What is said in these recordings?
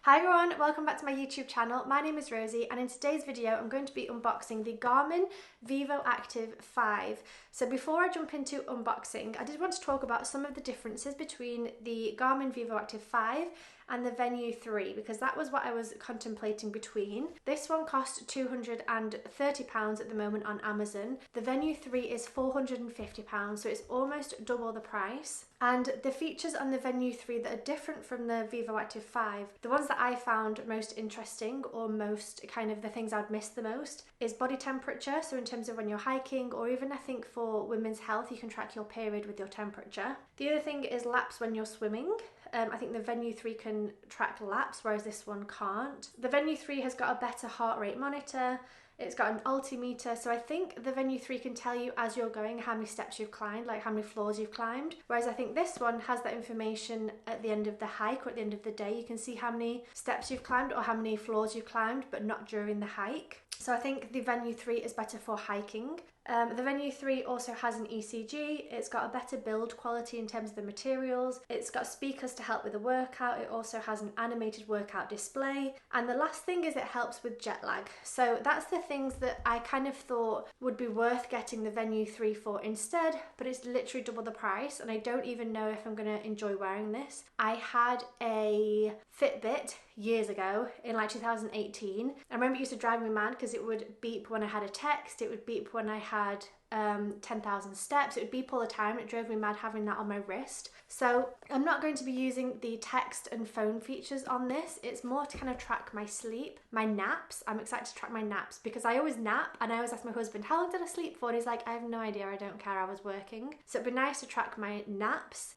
Hi everyone, welcome back to my YouTube channel. My name is Rosie and in today's video I'm going to be unboxing the Garmin Vivoactive 5. So before I jump into unboxing, I did want to talk about some of the differences between the Garmin Vivoactive 5 and the Venue 3 because that was what I was contemplating between. This one cost £230 at the moment on Amazon. The Venue 3 is £450, so it's almost double the price. And the features on the Venue 3 that are different from the Vivoactive 5, the ones that I found most interesting or most kind of the things I'd miss the most is body temperature. So in terms of when you're hiking, or even I think for women's health, you can track your period with your temperature. The other thing is laps when you're swimming. I think the Venue 3 can track laps, whereas this one can't. The Venue 3 has got a better heart rate monitor. It's got an altimeter, so I think the Venue 3 can tell you as you're going how many steps you've climbed, like how many floors you've climbed. Whereas I think this one has that information at the end of the hike or at the end of the day. You can see how many steps you've climbed or how many floors you've climbed, but not during the hike. So I think the Venue 3 is better for hiking. The Venue 3 also has an ECG, it's got a better build quality in terms of the materials, it's got speakers to help with the workout, it also has an animated workout display, and the last thing is it helps with jet lag. So that's the things that I kind of thought would be worth getting the Venue 3 for instead, but it's literally double the price and I don't even know if I'm going to enjoy wearing this. I had a Fitbit years ago in like 2018. I remember it used to drive me mad because it would beep when I had a text, it would beep when I had 10,000 steps, it would beep all the time. It drove me mad having that on my wrist. So I'm not going to be using the text and phone features on this. It's more to kind of track my sleep, my naps. I'm excited to track my naps because I always nap and I always ask my husband, how long did I sleep for? And he's like, I have no idea, I don't care, I was working. So it'd be nice to track my naps,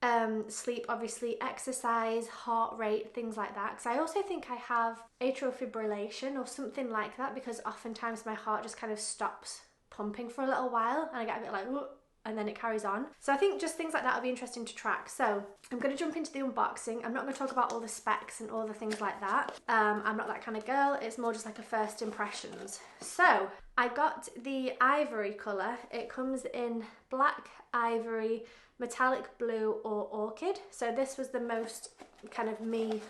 sleep, obviously, exercise, heart rate, things like that. Because I also think I have atrial fibrillation or something like that because oftentimes my heart just kind of stops pumping for a little while and I get a bit like, whoop, and then it carries on. So I think just things like that will be interesting to track. So I'm going to jump into the unboxing. I'm not going to talk about all the specs and all the things like that. I'm not that kind of girl. It's more just like a first impressions. So I got the ivory colour. It comes in black, ivory, metallic blue or orchid. So this was the most kind of me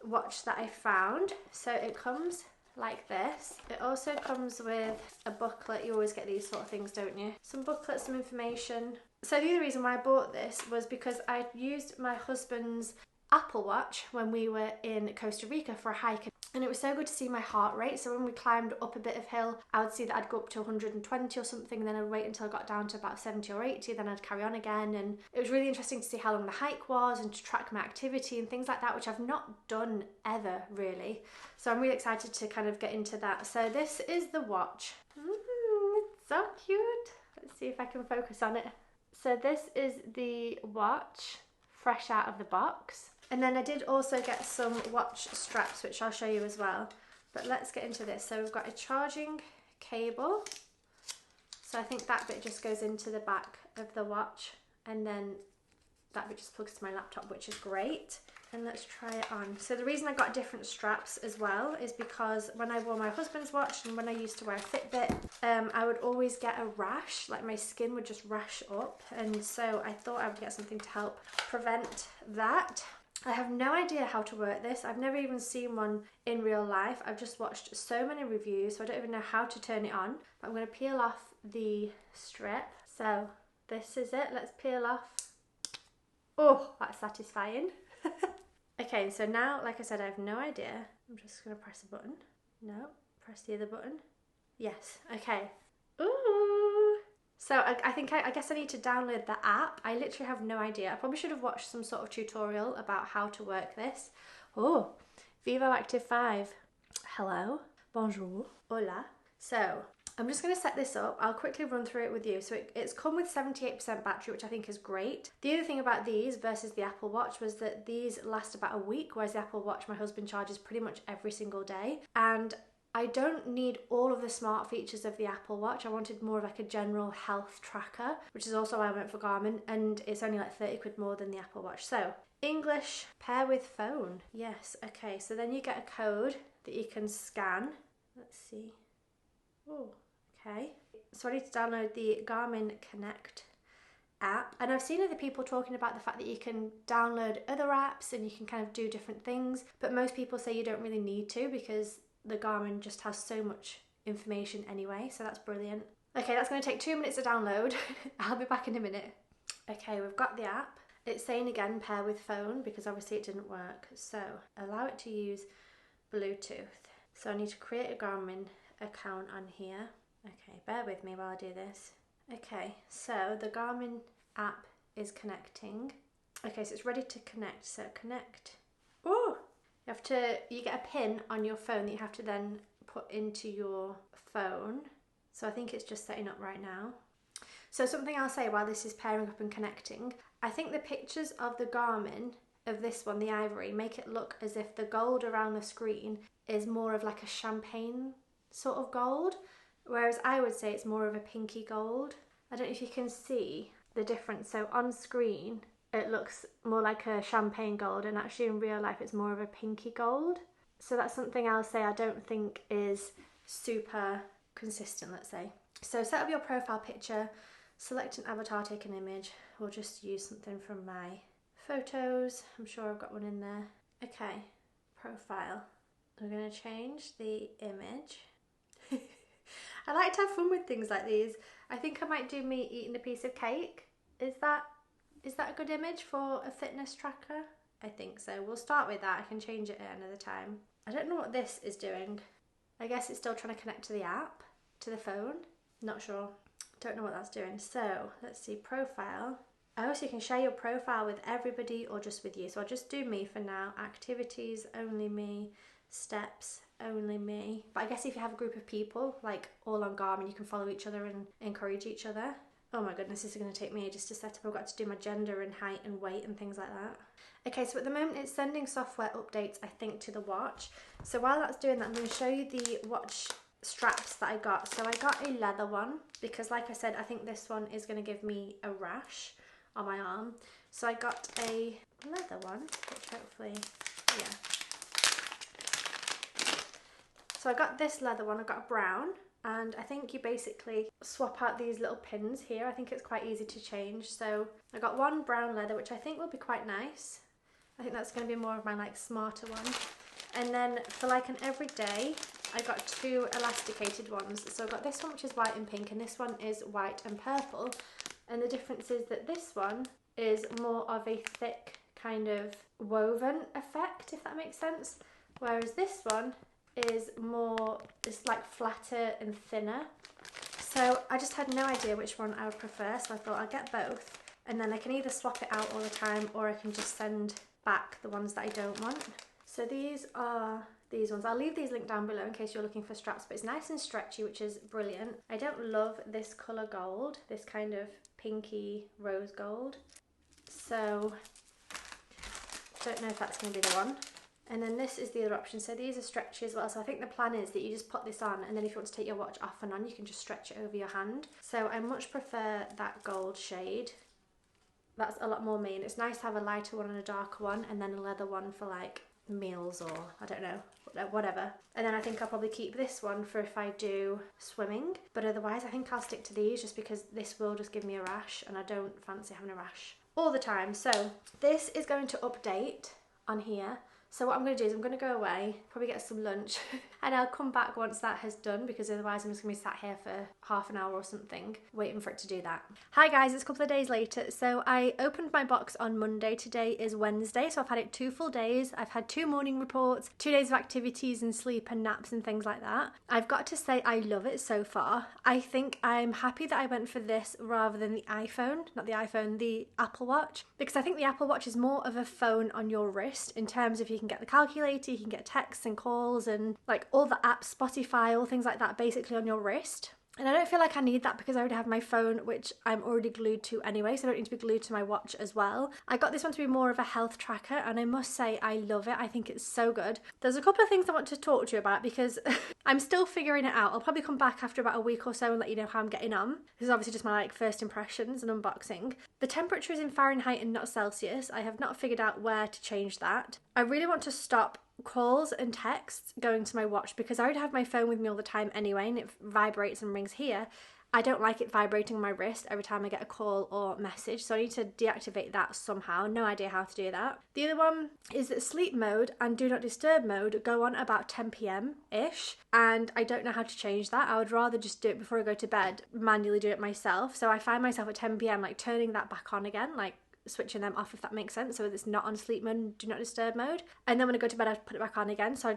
watch that I found. So it comes like this. It also comes with a booklet. You always get these sort of things, don't you? Some booklets, some information. So the other reason why I bought this was because I used my husband's Apple Watch when we were in Costa Rica for a hike, and it was so good to see my heart rate. So when we climbed up a bit of hill, I would see that I'd go up to 120 or something, and then I'd wait until I got down to about 70 or 80, then I'd carry on again. And it was really interesting to see how long the hike was and to track my activity and things like that, which I've not done ever really. So I'm really excited to kind of get into that. So this is the watch. It's so cute. Let's see if I can focus on it. So this is the watch, fresh out of the box. And then I did also get some watch straps, which I'll show you as well. But let's get into this. So we've got a charging cable. So I think that bit just goes into the back of the watch. And then that bit just plugs to my laptop, which is great. And let's try it on. So the reason I got different straps as well is because when I wore my husband's watch and when I used to wear a Fitbit, I would always get a rash, like my skin would just rash up. And so I thought I would get something to help prevent that. I have no idea how to work this. I've never even seen one in real life. I've just watched so many reviews, so I don't even know how to turn it on. But I'm going to peel off the strip. So this is it. Let's peel off. Oh, that's satisfying. Okay, so now, like I said, I have no idea. I'm just going to press a button. No, press the other button. Yes, okay. Ooh. So I guess I need to download the app. I literally have no idea. I probably should have watched some sort of tutorial about how to work this. Oh, Vivoactive 5. Hello, bonjour, hola. So I'm just going to set this up. I'll quickly run through it with you. So it's come with 78% battery, which I think is great. The other thing about these versus the Apple Watch was that these last about a week, whereas the Apple Watch my husband charges pretty much every single day. And I don't need all of the smart features of the Apple Watch. I wanted more of like a general health tracker, which is also why I went for Garmin, and it's only like 30 quid more than the Apple Watch. So English, pair with phone. Yes, okay, so then you get a code that you can scan. Let's see. Oh, okay. So I need to download the Garmin Connect app, and I've seen other people talking about the fact that you can download other apps and you can kind of do different things, but most people say you don't really need to because the Garmin just has so much information anyway, so that's brilliant. Okay, that's going to take 2 minutes to download. I'll be back in a minute. Okay, we've got the app. It's saying again pair with phone because obviously it didn't work, so allow it to use Bluetooth. So I need to create a Garmin account on here. Okay, bear with me while I do this. Okay, so the Garmin app is connecting. Okay, so it's ready to connect, so connect. Oh, you get a pin on your phone that you have to then put into your phone. So I think it's just setting up right now. So something I'll say while this is pairing up and connecting, I think the pictures of the Garmin, of this one, the ivory, make it look as if the gold around the screen is more of like a champagne sort of gold, whereas I would say it's more of a pinky gold. I don't know if you can see the difference. So on screen it looks more like a champagne gold, and actually in real life it's more of a pinky gold. So that's something I'll say I don't think is super consistent, let's say. So set up your profile picture, select an avatar, take an image. We'll just use something from my photos. I'm sure I've got one in there. Okay, profile. I'm going to change the image. I like to have fun with things like these. I think I might do me eating a piece of cake. Is that a good image for a fitness tracker? I think so. We'll start with that. I can change it at another time. I don't know what this is doing. I guess it's still trying to connect to the app, to the phone. Not sure. Don't know what that's doing. So let's see, profile. Oh, so you can share your profile with everybody or just with you. So I'll just do me for now. Activities, only me. Steps, only me. But I guess if you have a group of people, like all on Garmin, you can follow each other and encourage each other. Oh my goodness, this is going to take me ages to set up. I've got to do my gender and height and weight and things like that. Okay, so at the moment it's sending software updates, I think, to the watch. So while that's doing that, I'm going to show you the watch straps that I got. So I got a leather one because, like I said, I think this one is going to give me a rash on my arm. So I got a leather one, which hopefully, yeah. So I got this leather one, I got a brown, and I think you basically swap out these little pins here. I think it's quite easy to change. So I got one brown leather, which I think will be quite nice. I think that's going to be more of my like smarter one. And then for like an everyday, I got two elasticated ones. So I got this one, which is white and pink, and this one is white and purple. And the difference is that this one is more of a thick kind of woven effect, if that makes sense. Whereas this one is more, it's like flatter and thinner. So I just had no idea which one I would prefer, so I thought I'd get both, and then I can either swap it out all the time or I can just send back the ones that I don't want. So these are these ones. I'll leave these linked down below in case you're looking for straps, but it's nice and stretchy, which is brilliant. I don't love this colour gold, this kind of pinky rose gold, so don't know if that's going to be the one. And then this is the other option. So these are stretchy as well. So I think the plan is that you just put this on, and then if you want to take your watch off and on, you can just stretch it over your hand. So I much prefer that gold shade. That's a lot more me, and it's nice to have a lighter one and a darker one, and then a leather one for like meals or I don't know, whatever. And then I think I'll probably keep this one for if I do swimming, but otherwise I think I'll stick to these just because this will just give me a rash, and I don't fancy having a rash all the time. So this is going to update on here. So what I'm going to do is I'm going to go away, probably get some lunch, and I'll come back once that has done, because otherwise I'm just going to be sat here for half an hour or something waiting for it to do that. Hi guys, it's a couple of days later. So I opened my box on Monday. Today is Wednesday, so I've had it 2 full days. I've had 2 morning reports, 2 days of activities and sleep and naps and things like that. I've got to say I love it so far. I think I'm happy that I went for this rather than the iPhone, not the iPhone, the Apple Watch, because I think the Apple Watch is more of a phone on your wrist in terms of you can get the calculator, you can get texts and calls and like all the apps, Spotify, all things like that basically on your wrist. And I don't feel like I need that because I already have my phone, which I'm already glued to anyway, so I don't need to be glued to my watch as well. I got this one to be more of a health tracker, and I must say I love it. I think it's so good. There's a couple of things I want to talk to you about because I'm still figuring it out. I'll probably come back after about a week or so and let you know how I'm getting on. This is obviously just my like first impressions and unboxing. The temperature is in Fahrenheit and not Celsius. I have not figured out where to change that. I really want to stop calls and texts going to my watch because I already have my phone with me all the time anyway, and it vibrates and rings here. I don't like it vibrating my wrist every time I get a call or message, so I need to deactivate that somehow. No idea how to do that. The other one is that sleep mode and do not disturb mode go on about 10 p.m-ish, and I don't know how to change that. I would rather just do it before I go to bed, manually do it myself. So I find myself at 10 p.m. like turning that back on again, like switching them off, if that makes sense, so it's not on sleep mode and do not disturb mode, and then when I go to bed I put it back on again. So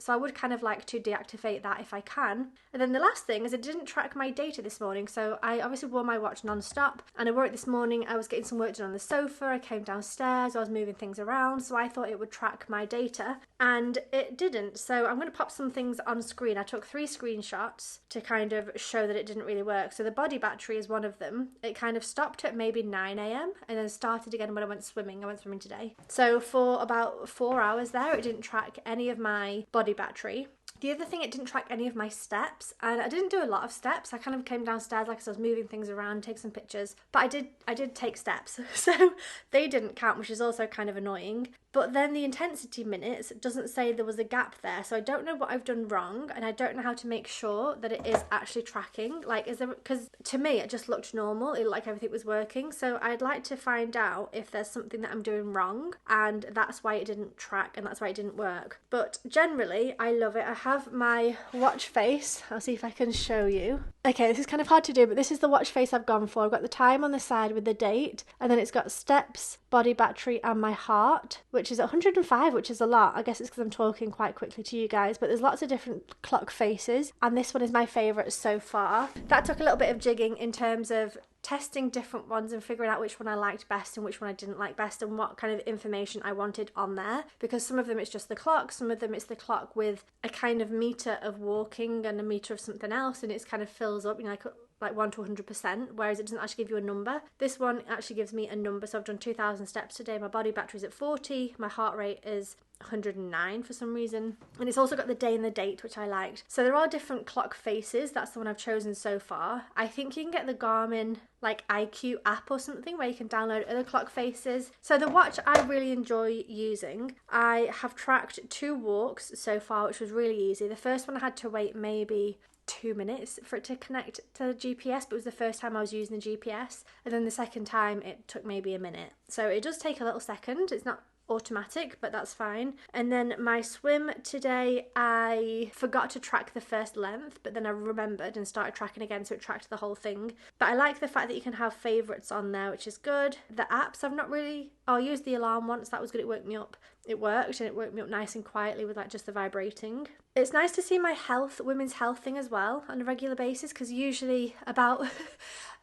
I would kind of like to deactivate that if I can. And then the last thing is I didn't track my data this morning, so I obviously wore my watch non-stop, and I wore it this morning. I was getting some work done on the sofa, I came downstairs, I was moving things around, so I thought it would track my data, and it didn't. So I'm going to pop some things on screen. I took 3 screenshots to kind of show that it didn't really work. So the body battery is one of them. It kind of stopped at maybe 9 a.m. and then started again when I went swimming. I went swimming today. So for about 4 hours there, it didn't track any of my body battery. The other thing, it didn't track any of my steps, and I didn't do a lot of steps. I kind of came downstairs, like I was moving things around, take some pictures, but I did take steps, so they didn't count, which is also kind of annoying. But then the intensity minutes doesn't say there was a gap there, so I don't know what I've done wrong, and I don't know how to make sure that it is actually tracking. Like, is there, because to me it just looked normal, it looked like everything was working. So I'd like to find out if there's something that I'm doing wrong and that's why it didn't track and that's why it didn't work. But generally I love it. I have my watch face. I'll see if I can show you. Okay, this is kind of hard to do, but this is the watch face I've gone for. I've got the time on the side with the date, and then it's got steps, body battery, and my heart, which is 105, which is a lot. I guess it's because I'm talking quite quickly to you guys, but there's lots of different clock faces, and this one is my favourite so far. That took a little bit of jigging in terms of testing different ones and figuring out which one I liked best and which one I didn't like best, and what kind of information I wanted on there, because some of them it's just the clock, some of them it's the clock with a kind of meter of walking and a meter of something else, and it's kind of fills up, you know, like 1 to 100%, whereas it doesn't actually give you a number. This one actually gives me a number, so I've done 2,000 steps today. My body battery's at 40, my heart rate is 109 for some reason, and it's also got the day and the date, which I liked. So there are different clock faces. That's the one I've chosen so far. I think you can get the Garmin like IQ app or something where you can download other clock faces. So the watch I really enjoy using. I have tracked 2 walks so far, which was really easy. The first one I had to wait maybe 2 minutes for it to connect to the GPS, but it was the first time I was using the GPS, and then the second time it took maybe a minute. So it does take a little second. It's not automatic, but that's fine. And then my swim today, I forgot to track the first length, but then I remembered and started tracking again, so it tracked the whole thing. But I like the fact that you can have favourites on there, which is good. The apps I've not really, I used the alarm once, that was good, it woke me up. It worked, and it woke me up nice and quietly with like just the vibrating. It's nice to see my health, women's health thing as well on a regular basis, because usually about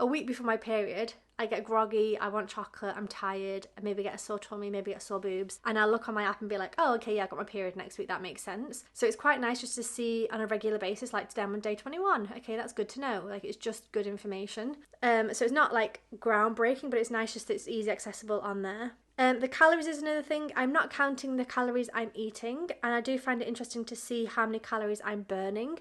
a week before my period I get groggy, I want chocolate, I'm tired, I maybe get a sore tummy, maybe get sore boobs, and I'll look on my app and be like, oh okay, yeah, I got my period next week, that makes sense. So it's quite nice just to see on a regular basis, like today I'm on day 21, okay, that's good to know, like it's just good information. So it's not like groundbreaking, but it's nice just that it's easy accessible on there. The calories is another thing. I'm not counting the calories I'm eating, and I do find it interesting to see how many calories I'm burning,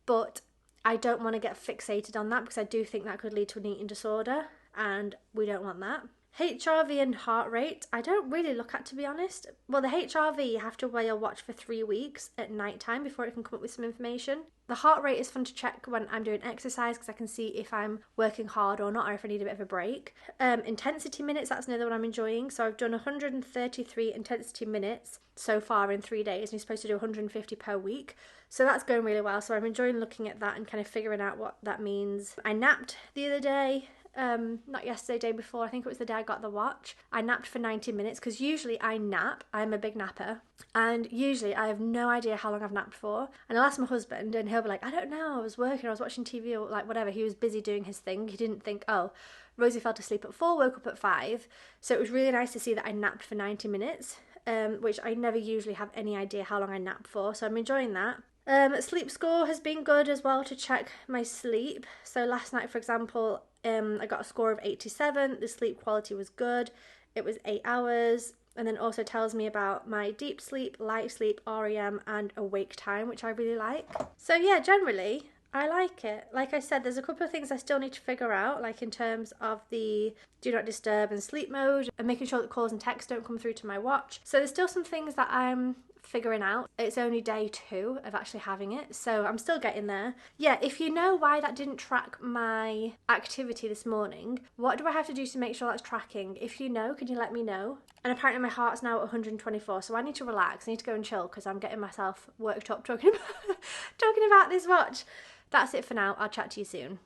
but I don't want to get fixated on that because I do think that could lead to an eating disorder, and we don't want that. HRV and heart rate, I don't really look at, to be honest. Well, the HRV, you have to wear your watch for 3 weeks at night time before it can come up with some information. The heart rate is fun to check when I'm doing exercise because I can see if I'm working hard or not, or if I need a bit of a break. Intensity minutes, that's another one I'm enjoying. So I've done 133 intensity minutes so far in 3 days, and you're supposed to do 150 per week. So that's going really well. So I'm enjoying looking at that and kind of figuring out what that means. I napped the other day. Not yesterday, day before, I think it was the day I got the watch. I napped for 90 minutes because usually I nap, I'm a big napper, and usually I have no idea how long I've napped for, and I'll ask my husband and he'll be like, I don't know, I was working, I was watching TV, or like whatever, he was busy doing his thing. He didn't think, oh, Rosie fell asleep at 4, woke up at 5, so it was really nice to see that I napped for 90 minutes, which I never usually have any idea how long I nap for, so I'm enjoying that. Sleep score has been good as well to check my sleep. So last night, for example, I got a score of 87. The sleep quality was good. It was 8 hours. And then also tells me about my deep sleep, light sleep, REM, and awake time, which I really like. So yeah, generally, I like it. Like I said, there's a couple of things I still need to figure out, like in terms of the do not disturb and sleep mode, and making sure that calls and texts don't come through to my watch. So there's still some things that I'm figuring out. It's only day 2 of actually having it, so I'm still getting there. Yeah, if you know why that didn't track my activity this morning, what do I have to do to make sure that's tracking? If you know, can you let me know? And apparently my heart's now at 124, so I need to relax. I need to go and chill because I'm getting myself worked up talking about this watch. That's it for now. I'll chat to you soon.